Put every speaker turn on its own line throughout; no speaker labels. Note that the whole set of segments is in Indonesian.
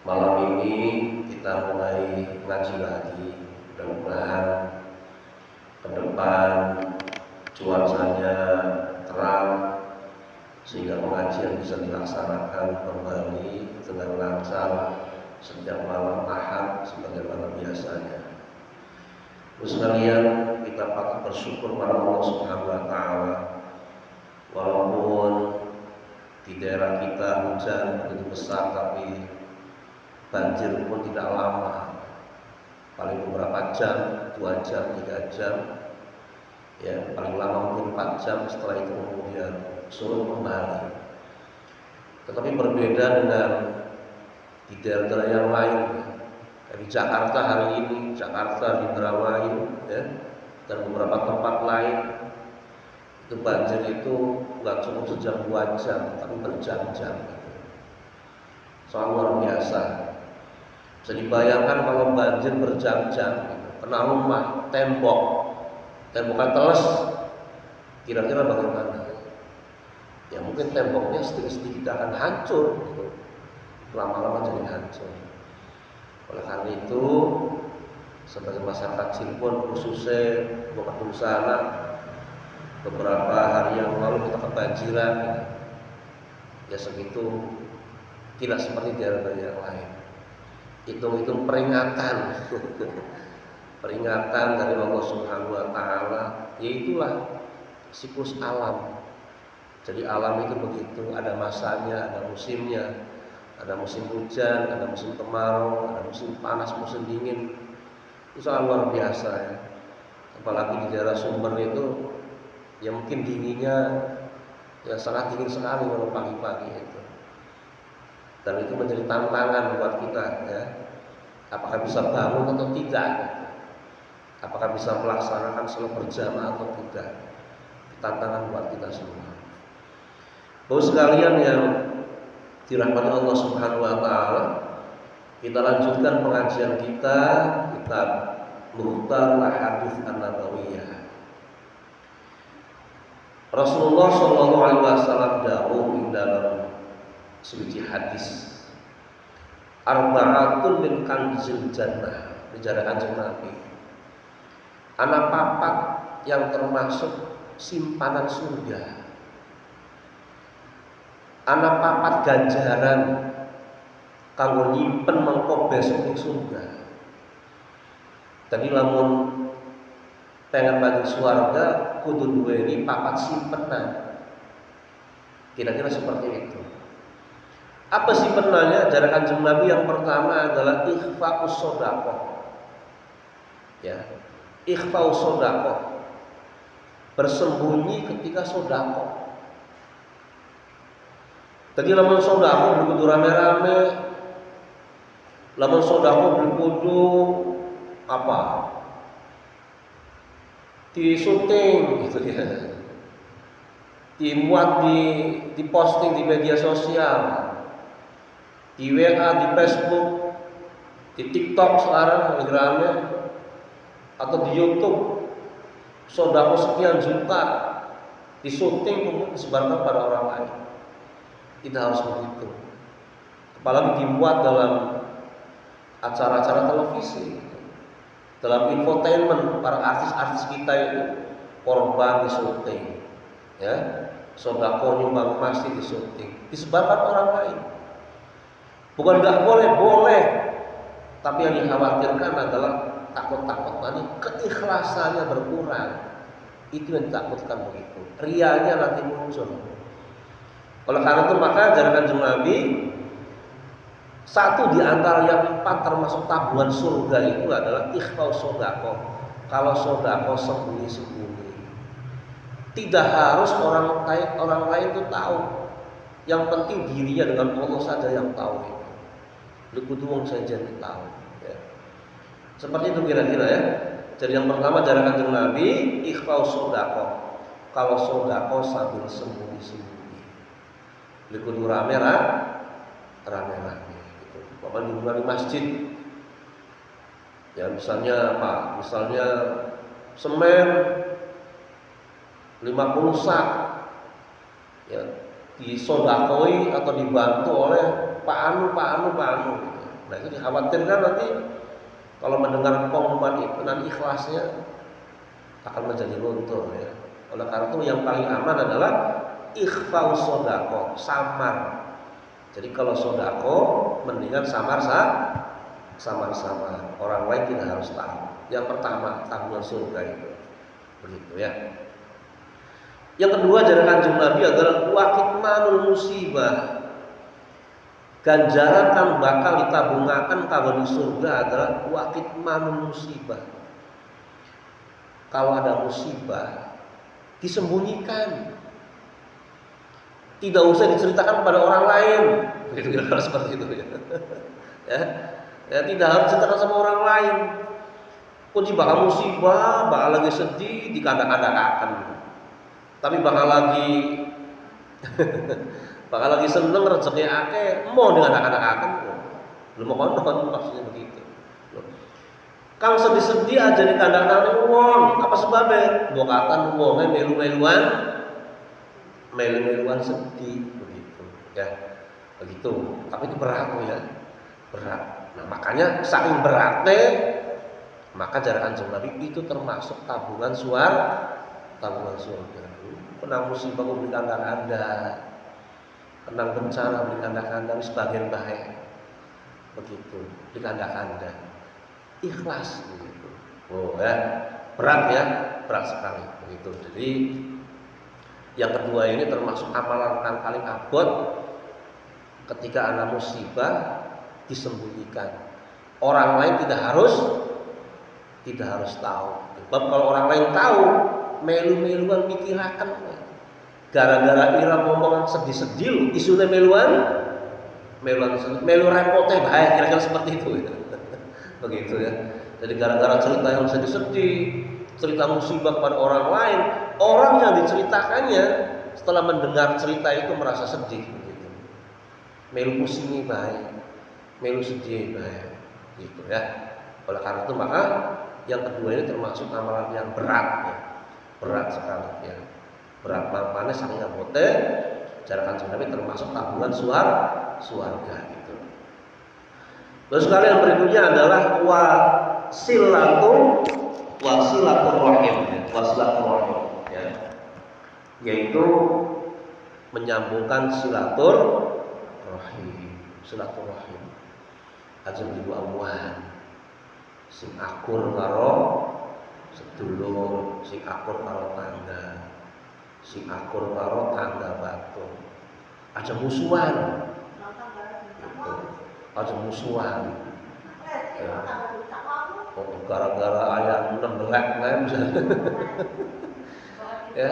Malam ini kita mulai ngaji lagi. Mudah-mudahan ke depan cuacanya terang sehingga pengajian bisa dilaksanakan kembali dengan lancar setiap malam Ahad sebagaimana biasanya. Terus sekalian, kita patut bersyukur pada Allah Subhanahu wa taala. Walaupun di daerah kita hujan begitu besar, tapi banjir pun tidak lama, paling beberapa jam, 2 jam, 3 jam, ya paling lama mungkin 4 jam. Setelah itu kemudian surut kembali. Tetapi berbeda dengan di daerah-daerah yang lain. Di Jakarta hari ini, Jakarta di Indramayu, ya, dan beberapa tempat lain, itu banjir itu nggak cukup sejam 2 jam, tapi berjam-jam. Soal luar biasa. Bisa dibayangkan kalau banjir berjam-jam, kena rumah, temboknya teles, kira-kira bagaimana? Ya mungkin temboknya sedikit-sedikit akan hancur, gitu. Lama-lama jadi hancur. Oleh karena itu, sebagai masyarakat Cirebon khususnya Bupati Sana, beberapa hari yang lalu kita kebanjiran, ya segitu tidak seperti daerah-daerah yang lain. Itu peringatan peringatan dari Allah Subhanahu wa taala. Yaitulah siklus alam. Jadi alam itu begitu, ada masanya, ada musimnya. Ada musim hujan, ada musim kemarau, ada musim panas, musim dingin. Itu sangat luar biasa, ya. Apalagi di daerah Sumber itu, ya mungkin dinginnya ya sangat dingin sekali kalau pagi-pagi itu. Dan itu menjadi tantangan buat kita, ya. Apakah bisa bangun atau tidak? Apakah bisa melaksanakan sholat berjamaah atau tidak? Tantangan buat kita semua. Bapak sekalian yang dirahmati Allah Subhanahu wa taala, kita lanjutkan pengajian kita kitab Mukhtar Ahadits An-Nabawiyah. Rasulullah Shallallahu alaihi wasallam dawuh ing dalam suci hadis, arba'atun min kanzil jannah, bicara Kanjeng Nabi. Anak papat yang termasuk simpanan surga. Anak papat ganjaran kanggo nyimpen mengko besok ing surga. Tadi lamun pengen bagi swarga kudu duweni papat simpenan. Kira-kira seperti itu. Apa simpenannya? Ajaran Kanjeng Nabi yang pertama adalah ikhfaus shadaqah. Ya, ikhfaus shadaqah. Bersembunyi ketika sedekah. Tadi lamun sedekah kudu rame-rame. Lamun sedekah kudu apa? Di syuting gitu ya. Dimuat di posting di media sosial. Di WA, di Facebook, di TikTok sekarang lagi rame, atau di YouTube. Sedekah sekian juta di syuting kemudian disebarkan pada orang lain. Tidak harus begitu. Apalagi dibuat dalam acara-acara televisi, dalam infotainment, para artis-artis kita itu korban di syuting, ya, sedekah nyumbang emas di syuting, disebarkan orang lain. Bukan nggak boleh, boleh, tapi yang dikhawatirkan adalah takut-takut nanti keikhlasannya berkurang. Itu yang ditakutkan begitu. Rianya nanti muncul. Oleh karena itu maka ajaran Kanjeng Nabi, satu di antara yang 4 termasuk tabungan surga itu adalah ikhfaus shadaqah. Kalau sedekah sembunyi-sembunyi. Tidak harus orang lain itu tahu. Yang penting dirinya dengan Allah saja yang tahu itu. Kudu wong saja yang tahu, ya. Seperti itu kira-kira, ya. Jadi yang pertama ajaran Kanjeng Nabi ikhfaus shadaqah. Kalau sedekah sambil sembunyi-sembunyi. Kudu rame-rame gitu. Bapak di masjid. Ya misalnya apa? Misalnya semen 50 sak, ya disodakoi atau dibantu oleh Pak Anu. Nah itu dikhawatirkan nanti kalau mendengar pengumuman itu nanti ikhlasnya akan menjadi luntur ya. Oleh karena itu yang paling aman adalah ikhfa'us sodako, samar. Jadi kalau sodako mendingan samar-samar. Orang lain tidak harus tahu. Yang pertama tabungan surga itu, begitu ya. Yang kedua dari Kanjeng Nabi adalah waqitmanul musibah. Ganjaran kang bakal ditabungaken kanggo di surga adalah waqitmanul musibah. Kalau ada musibah disembunyikan, tidak usah diceritakan kepada orang lain, gitu kira-kira seperti itu ya. Ya, tidak harus diceritakan sama orang lain. Kunci bakal musibah, bakal lagi sedih, dikandak-kandakaken. Tapi bakal lagi bakal lagi seneng rezeki akeh, mau dikandak-kandakaken. Belum mau konon maksudnya begitu. Kang sedih-sedih aja dikandakane wong, apa sebabnya? Bokatan wonge melu-meluan sedih begitu ya. Begitu. Tapi itu berat ya. Berat. Nah, makanya saking beratnya maka jarak Kanjeng Nabi itu termasuk tabungan surga. Kena musibah beli kandang-kandang, kena bencana beli kandang-kandang sebagian baik. Begitu, beli kandang-kandang. Ikhlas begitu. Oh ya, berat sekali begitu. Jadi yang kedua ini termasuk amalan yang paling abot ketika ada musibah disembunyikan. Orang lain tidak harus tahu. Sebab kalau orang lain tahu, melu-meluan mikiraken. Gara-gara ira ngomong sedih-sedih, isune melu repote bae, kira-kira seperti itu. Begitu ya. Jadi gara-gara cerita yang sedih-sedih, cerita musibah kepada orang lain, orang yang diceritakannya setelah mendengar cerita itu merasa sedih begitu. Melu pusingi bae, melu sedih bae, gitu ya. Oleh karena itu maka yang kedua ini termasuk amalan yang berat ya. Berat sekali ya. Berat maknanya saking abote jarak Kanjeng Nabi termasuk tabungan surga gitu. Terus yang berikutnya adalah wasilaturrahim ya. Yaitu menyambungkan silaturrahim. Aja ibu amuan sing akur karo sedulur, sing akur karo tangga, sing akur karo tangga batu. Aja musuhan. Gitu. Aja musuhan. Ya. Oh, gara-gara ayam nembelek misalnya. Ya,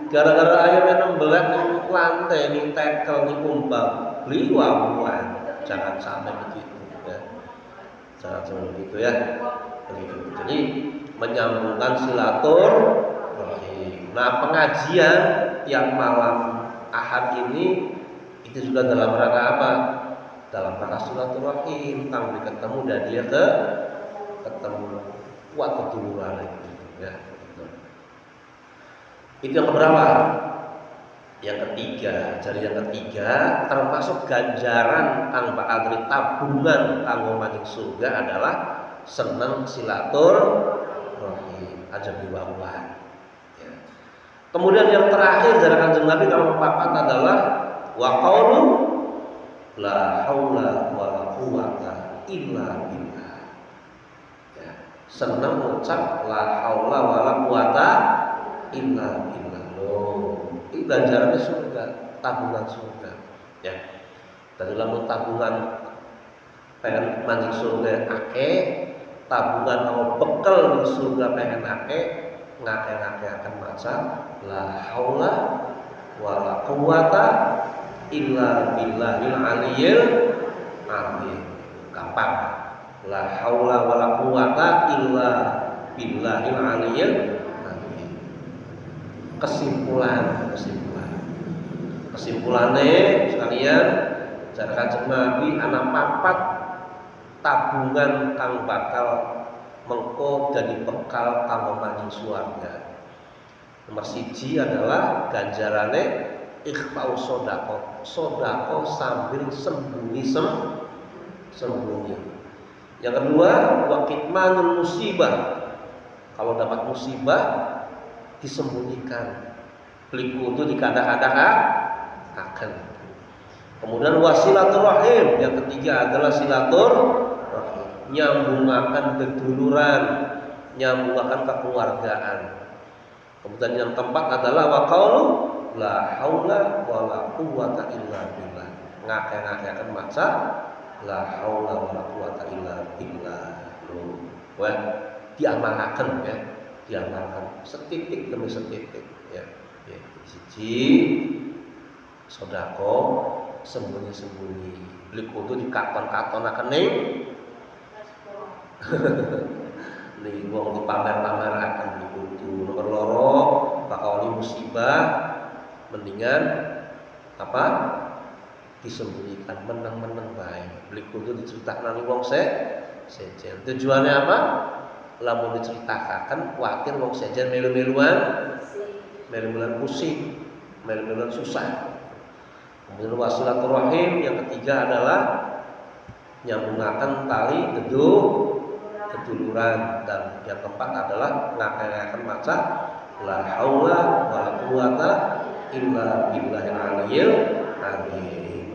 gara-gara ayamnya nembelek ning lantai, ning tekel, ning kumbang, liwat. Jangan sampai begitu ya. Jangan sampai begitu ya. Begitu. Jadi menyambungkan silaturahim. Nah, pengajian yang malam Ahad ini itu juga dalam rangka apa? Dalam rangka silaturahim, kang ketemu dan dia ketemu kuat keduluan itu ya. Itu yang keberapa? Yang ketiga, jadi yang ketiga termasuk ganjaran kang bakal dari tabungan kanggo maning surga adalah seneng silaturahim, aja biwawan. Ya. Kemudian yang terakhir dari Kanjeng Nabi kalau papat adalah wa qaulu la haula wala quwata illa billah. Ya. Seneng mengucap la haula wala quwata illa billah. Ini ganjarannya surga, tabungan surga. Ya. Dan dalam tabungan pengen mancing surga akeh, tabungan mau bekal di surga pengen akeh, ngake-ngake akan maca la haula wala quwata illa billahil aliyyil azim. Gampang. La haula wala quwata illa billahil aliyyil azim. Kesimpulannya sekalian jarak Kanjeng Nabi anak papat tabungan kang bakal mengko jadi bekal kanggo maning swarga. Nomor siji adalah ganjarane ikhfa'u sodako sambil sembunyi. Yang kedua, wa kitmanul musibah. Kalau dapat musibah disembunyikan. Peliku itu dikada-kadakan. Kemudian wasilaturrahim. Yang ketiga adalah silaturrahim, nyambungakan keduluran, nyambungakan kekeluargaan. Kemudian yang keempat adalah wa qaulu la haula wala quwwata illa billah. Ngake-ngakekan maca la haula wala quwwata illa billah. Wah, diamalkan ya, diamalkan setitik demi setitik ya. Ya, siji sedekah sembunyi-sembunyi. Beli kudu di katon-katonaken ning ning wong dipamer-pameraken beli kudu. Nomor loro, bakal musibah mendingan apa? Disembunyikan, meneng-meneng bae. Beli kudu diceritakan ning wong sejen. Tujuannya apa? Lamun diceritakan kuatir wong sejen melu-meluan pusing, melu-meluan susah. Kemudian wasilaturrahim yang ketiga adalah nyambungaken tali keduluran, dan yang keempat adalah ngake-ngaken maca la haula wala quwata illa billahil aliyyil azim.